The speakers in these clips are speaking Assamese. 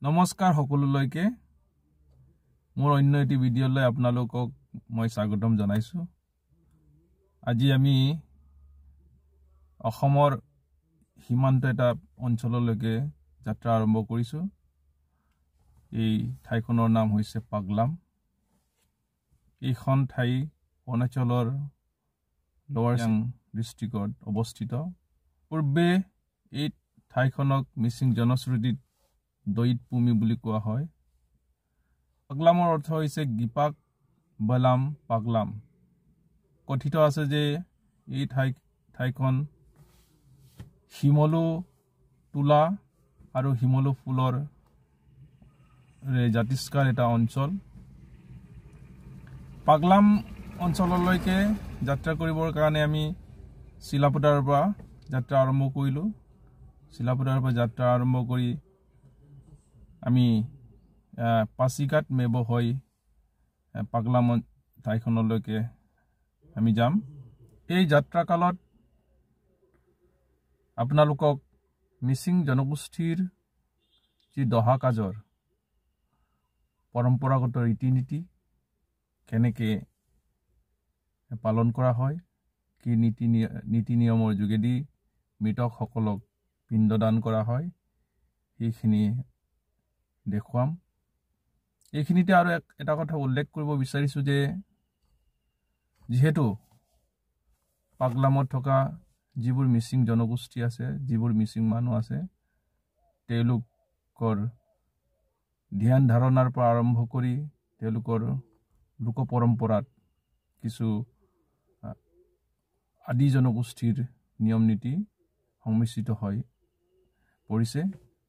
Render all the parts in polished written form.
নমস্কাৰ সকলোলৈকে মোৰ অন্য এটি ভিডিঅ'লৈ আপোনালোকক মই স্বাগতম জনাইছো। আজি আমি অসমৰ সীমান্ত এটা অঞ্চললৈকে যাত্ৰা আৰম্ভ কৰিছো। এই ঠাইখনৰ নাম হৈছে পাগলাম। এইখন ঠাই অৰুণাচলৰ লোৱাৰ সিয়াং ডিষ্ট্ৰিক্টত অৱস্থিত। পূৰ্বে এই ঠাইখনক মিচিং জনশ্ৰুতিত দৈত ভূমি বুলি কোৱা হয়। পাগলামৰ অৰ্থ হৈছে গিপাক বলাম পাগলাম। কথিত আছে যে এই ঠাইখন হিমলু তুলা আৰু হিমলু ফুলৰ জাতিষ্কাৰ এটা অঞ্চল। পাগলাম অঞ্চললৈকে যাত্ৰা কৰিবৰ কাৰণে আমি চিলাপথাৰৰ পৰা যাত্ৰা আৰম্ভ কৰিলো। চিলাপথাৰৰ পৰা যাত্ৰা আৰম্ভ কৰি আমি পাছিঘাট মেব হৈ পাগলাম ঠাইখনলৈকে আমি যাম। এই যাত্ৰা কালত আপোনালোকক মিচিং জনগোষ্ঠীৰ যি দহা কাজৰ পৰম্পৰাগত ৰীতি নীতি কেনেকৈ পালন কৰা হয়, কি নীতি নিয়মৰ যোগেদি মৃতকসকলক পিণ্ডদান কৰা হয়, সেইখিনি দেখুৱাম। এইখিনিতে আৰু এটা কথা উল্লেখ কৰিব বিচাৰিছো যে যিহেতু পাগলামত থকা যিবোৰ মিচিং জনগোষ্ঠী আছে, যিবোৰ মিচিং মানুহ আছে, তেওঁলোকৰ ধ্যান ধাৰণাৰ পৰা আৰম্ভ কৰি তেওঁলোকৰ লোক পৰম্পৰাত কিছু আদি জনগোষ্ঠীৰ নিয়ম নীতি সংমিশ্ৰিত হৈ পৰিছে।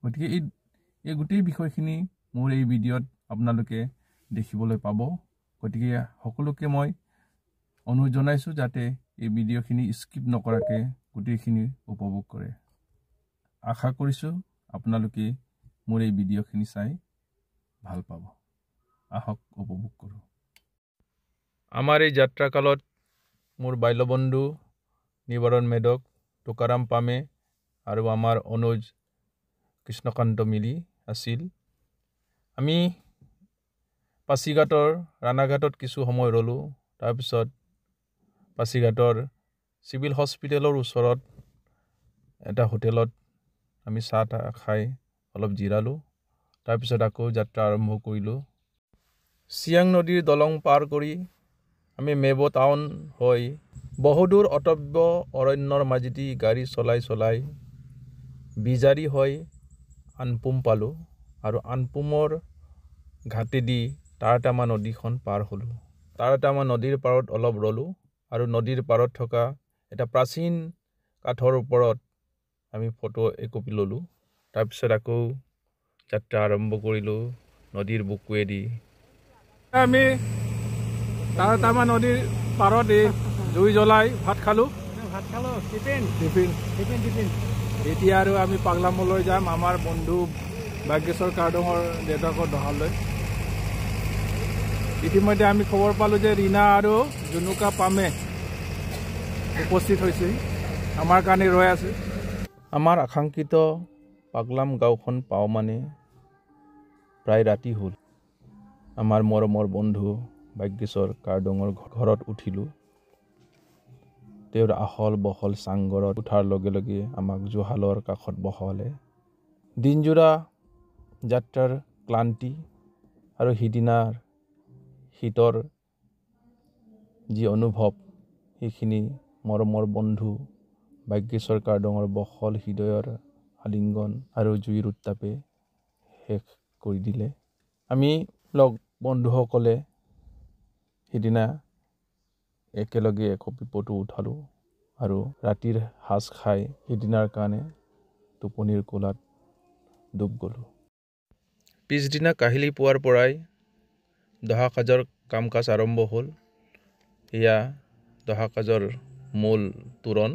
গতিকে এই গোটেই বিষয়খিনি মোৰ এই ভিডিঅ'ত আপোনালোকে দেখিবলৈ পাব। গতিকে সকলোকে মই অনুৰোধ জনাইছো যাতে এই ভিডিঅ'খিনি স্কিপ নকৰাকৈ গোটেইখিনি উপভোগ কৰে। আশা কৰিছো আপোনালোকে মোৰ এই ভিডিঅ'খিনি চাই ভাল পাব। আহক উপভোগ কৰোঁ। আমাৰ এই যাত্ৰা কালত মোৰ বাল্যবন্ধু নিবাৰণ মেধক, টুকাৰাম পামে আৰু আমাৰ অনুজ কৃষ্ণকান্ত মিলি আছিল। আমি পাছিঘাটৰ ৰাণাঘাটত কিছু সময় ৰ'লোঁ। তাৰপিছত পাছিঘাটৰ চিভিল হস্পিটেলৰ ওচৰত এটা হোটেলত আমি চাহ খাই অলপ জিৰালোঁ। তাৰপিছত আকৌ যাত্ৰা আৰম্ভ কৰিলোঁ। চিয়াং নদীৰ দলং পাৰ কৰি আমি মেব টাউন হৈ বহুদূৰ অটব্য অৰণ্যৰ মাজেদি গাড়ী চলাই বিজাৰী হৈ আনপুম পালোঁ আৰু আনপুমৰ ঘাটেদি তাৰাটামা নদীখন পাৰ হ'লোঁ। তাৰাটামা নদীৰ পাৰত অলপ ৰ'লোঁ আৰু নদীৰ পাৰত থকা এটা প্ৰাচীন কাঠৰ ওপৰত আমি ফটো একপি ল'লোঁ। তাৰপিছত আকৌ যাত্ৰা আৰম্ভ কৰিলোঁ নদীৰ বুকুৱেদি। আমি তাৰাটামা নদীৰ পাৰত জুই জ্বলাই ভাত খালোঁ। টিফিন। এতিয়া আৰু আমি পাগলামলৈ যাম, আমাৰ বন্ধু ভাগ্যেশ্বৰ কাৰ্ডঙৰ দেউতাকৰ দহালৈ। ইতিমধ্যে আমি খবৰ পালোঁ যে ৰীণা আৰু জুনুকা পামে উপস্থিত হৈছে, আমাৰ কাৰণে ৰৈ আছে। আমাৰ আকাংক্ষিত পাগলাম গাঁওখন পাওঁ মানে প্ৰায় ৰাতি হ'ল। আমাৰ মৰমৰ বন্ধু ভাগ্যেশ্বৰ কাৰ্ডঙৰ ঘৰত উঠিলোঁ। তেওঁৰ আহল বহল চাংঘৰত উঠাৰ লগে লগে আমাক জুহালৰ কাষত বহালে। দিনজোৰা যাত্ৰাৰ ক্লান্তি আৰু সিদিনাৰ শীতৰ যি অনুভৱ, সেইখিনি মৰমৰ বন্ধু ভাগ্যেশ্বৰ কাৰ্ডঙৰ বহল হৃদয়ৰ আলিংগন আৰু জুইৰ উত্তাপে শেষ কৰি দিলে। আমি লগ বন্ধুসকলে সিদিনা একেলগে একপি ফটো উঠালোঁ আৰু ৰাতিৰ সাজ খাই সিদিনাৰ কাৰণে টোপনিৰ কোলাত ডুব গ'লোঁ। পিছদিনা কাহিলি পুৱাৰ পৰাই দহা কাজৰ কাম কাজ আৰম্ভ হ'ল। এয়া দহা কাজৰ মূল তোৰণ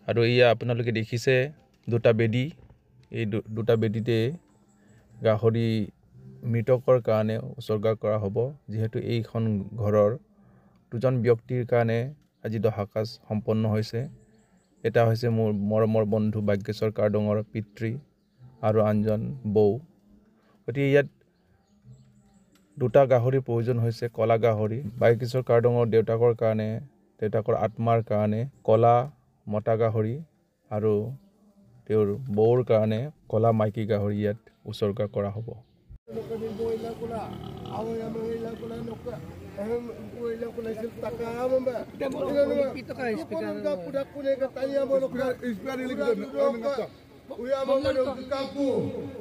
আৰু এয়া আপোনালোকে দেখিছে দুটা বেদী। এই দুটা বেদীতে গাহৰি মৃতকৰ কাৰণে উৎসৰ্গা কৰা হ'ব। যিহেতু এইখন ঘৰৰ দুজন ব্যক্তিৰ কাৰণে আজি দহা কাজ সম্পন্ন হৈছে। এটা হৈছে মোৰ মৰমৰ বন্ধু ভাগ্যেশ্বৰ কাৰ্ডঙৰ পিতৃ আৰু আনজন বৌ গতিকে ইয়াত দুটা গাহৰিৰ প্ৰয়োজন হৈছে কলা গাহৰি বাইকিশোৰ কাৰ্ডঙৰ দেউতাকৰ কাৰণে দেউতাকৰ আত্মাৰ কাৰণে কলা মতা গাহৰি আৰু তেওঁৰ বৌৰ কাৰণে কলা মাইকী গাহৰি ইয়াত উৎসৰ্গা কৰা হ'ব Uya mo ngano kapu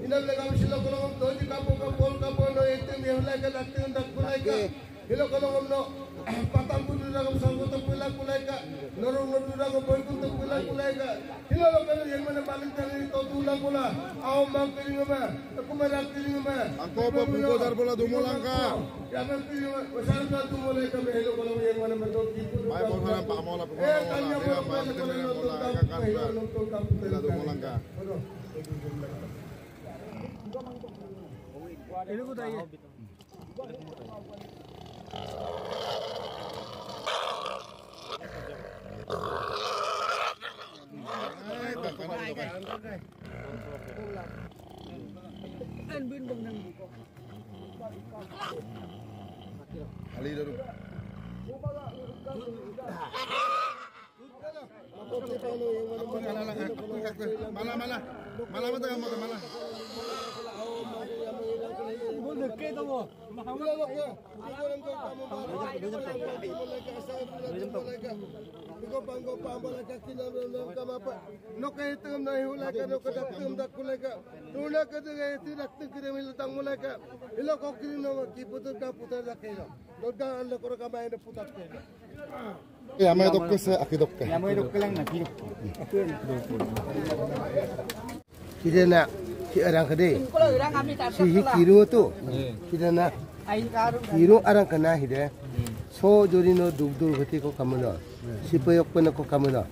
inal le gam silo kono do di kapu ka pol ka pono ete mi hola ka latte ndak kulai ka hilo kono ngomno patam pun ndak ngam sango to kulai kulai ka norong nodu ndak boy kun to kulai kulai ka hilo lo kono yang mana paling tani to tulang pula aw mang kiri ngama aku marak kiri ngama angko ba buko dar bola do molangka ya mang kiri ngama wasal ka tu molai ka me hilo kono yang mana mendo kipu mai mo kana pa mola pa mola do molangka ini ko tayo Ali dulu malah betul kamu malah Yamay dokke se akidokke. Yamay dokke lang na kilo. Kita nak orang kedai. Si kiro tu, kita nak kiro orang kena hide. So jori no dugdur hati ko kamera. Si payok pun ko kamera.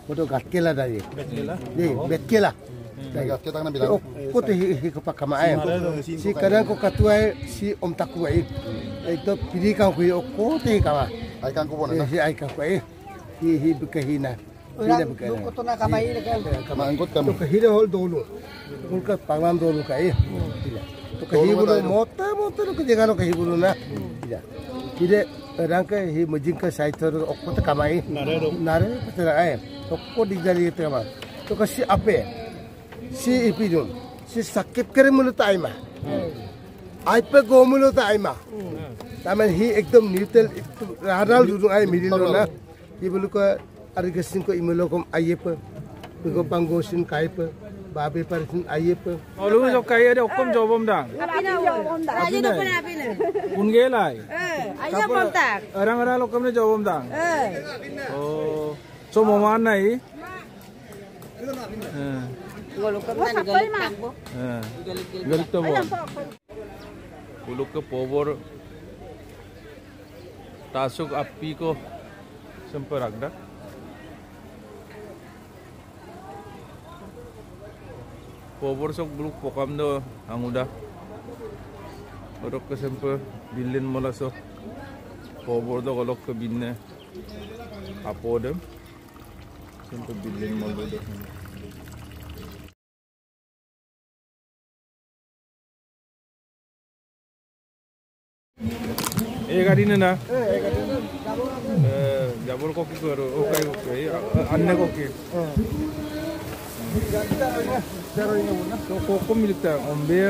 Foto gatkela dari. Deh, betkela. Gatke tak na bilang. Ko tu hi ko pakama ayam. Si kadang ko katuai si om takuai. Itu pilih kau ko tu kama. Aikan ko bona na. Si aikan ko hi bukahina. Hina bukahina. Ko to na kamay ka. Kamangkot kam. To kahira hol dolo. Ulka pangam dolo ka To kahibulu mota to kajegano kahibulu na. Hide rangka hi mujinka saitor okko to kamay. Nare patara ay. Okko digari te kama. To kasi ape. Si ipidun. Si sakit kare mulut aima. Aipe go mulut aima. Taman hi ekdom neutral radal dudung ay midilo na ibulu ko arigasin ko imolokom ayepa ko panggosin kaipa babe parsin ayepa olu so kaya de okom jobom dang apina jobom dang aje do pun apina pungelai ayo kontak orang lokom ne jobom dang oh so moman nai ngolokom na galit takbo galit to bon ulu ke pobor tasuk api ko sempat agda pobor sok buluk pokam do ang udah orok ke sempat bilin mola so pobor do golok ke binne apo dem sempat bilin mola do गाड़ी ने ना जाबर को की करो ओके अन्य को की तो मिलता ombe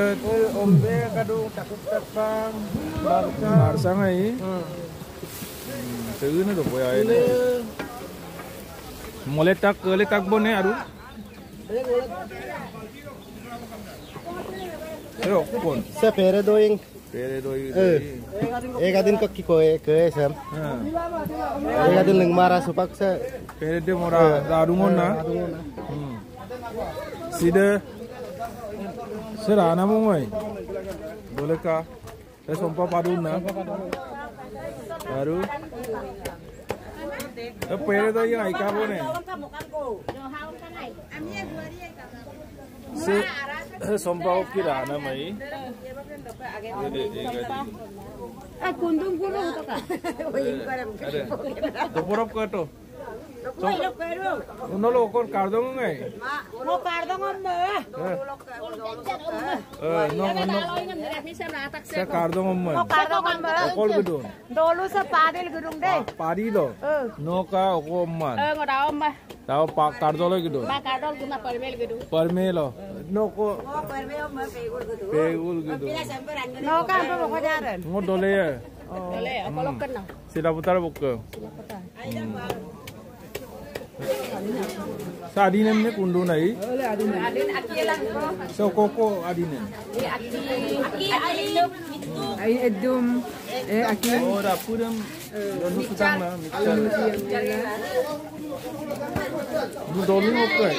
kadung takut takang barsang ai thứ nó được vậy này moletak bone aru Pero kon Sa pere doing pere doi gadin ko ki ko sam gadin lang mara supak sa pere de mora darungon na sida serana mo ngai boleh ka saya sompa padun na baru pere doi ai ka bone sompa kira na mai kundung kulo to ka to porop ka to Nolo kon kardong ngai. Mo kardong om mơ. Sa kardong om. Mo kardong om mơ. Okol gedung. Dolu sa padil gedung deh. Padi lo. No ka okomman. Ngoda om mah. Tao pak kardolo gedung. Ma kardong guna permel gedung. Parmelo. No ko Permel om mah pegul gedung. pegul gedung. No ka apa ko jaran. Ngo dole ya. Dole okolo kenal. Sila putar buka. Sa adinem ne kundu nai. Adin aki lang ko. So koko adinem. Ai edum aki. Ora puram donu sudang na mixer. Du dolu okai.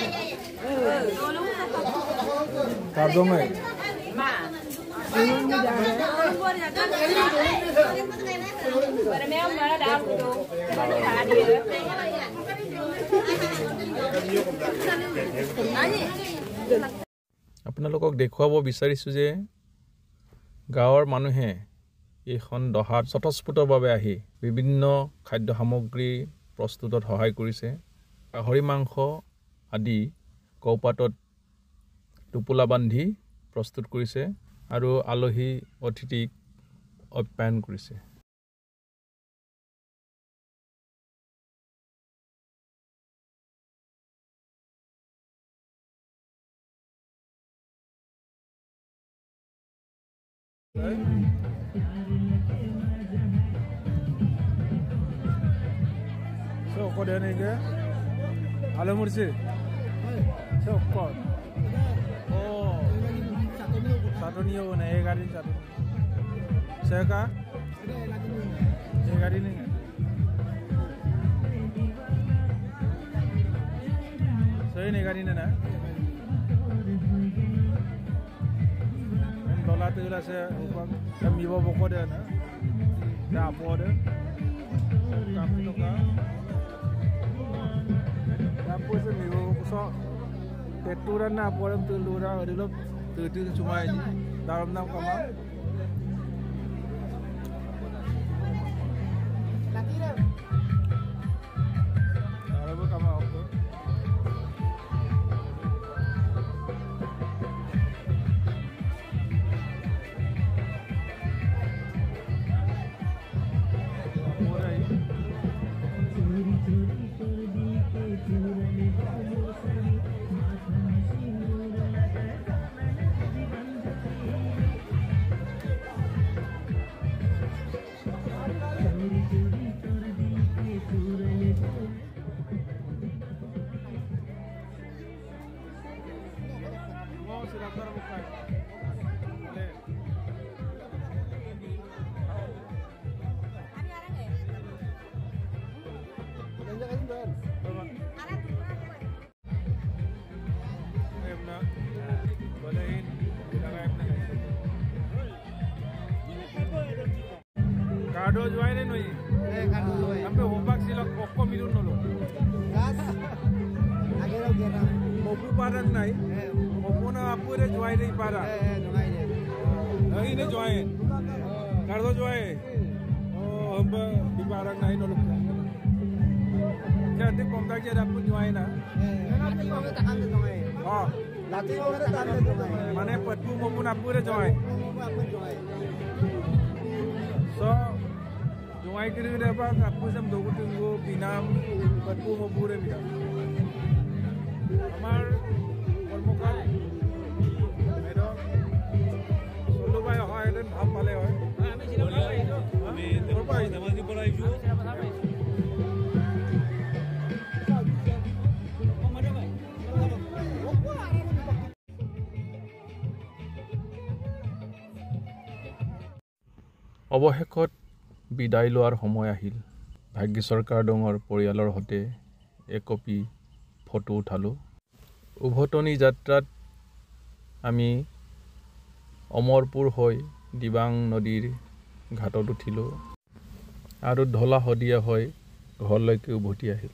Kardong ai. আপোনালোকক দেখুৱাব বিচাৰিছো যে গাঁৱৰ মানুহে এইখন দহাত স্বতঃস্ফূৰ্তভাৱে আহি বিভিন্ন খাদ্য সামগ্ৰী প্ৰস্তুতত সহায় কৰিছে গাহৰি মাংস আদি কৌপাতত টোপোলা বান্ধি প্ৰস্তুত কৰিছে আৰু আলহী অতিথিক আপ্যায়ন কৰিছে So kau dah ni ke? Alam mursi. So kau. Oh. Satu ni oh naik garin satu. Saya kah? Garin ni. Saya ni garin ni na. Dolar tu lah saya upang kami bawa pokok dia na. Dah apa dia? Kami tu kah? Apa sih ni? Pusat teturan na apa orang telura, ada tetu cuma ini dalam nam kamar. Dalam kamar apa? Kado jual ni noi. Kado jual. Sampai hopak sila kokko minun nolo. Gas. Agak lagi. Mopu parang nai. Mopu na apu re jual ni para. Jual ni. Lagi ni jual. Kado jual. Oh, hamba di parang nai nolo. Jadi kontak je dapat jual na. Nanti orang tak angkat jual. Oh. Nanti orang tak angkat jual. Mana petu mopu na apu re jual. Apa jual? So, jual kiri dia apa? Apu sam dogu tunggu binam petu mopu re binam. Amar kormokan. Medo. Solo bay hoy den bham pale hoy. Ami sila bay. Ami korbai namasi parai ju. অৱশেষত বিদায় লোৱাৰ সময় আহিল ভাগ্যশ্বৰ কাৰ্ডঙৰ পৰিয়ালৰ সৈতে একপি ফটো উঠালোঁ উভতনি যাত্ৰাত আমি অমৰপুৰ হৈ দিবাং নদীৰ ঘাটত উঠিলোঁ আৰু ঢলা শদিয়া হৈ ঘৰলৈকে উভতি আহিল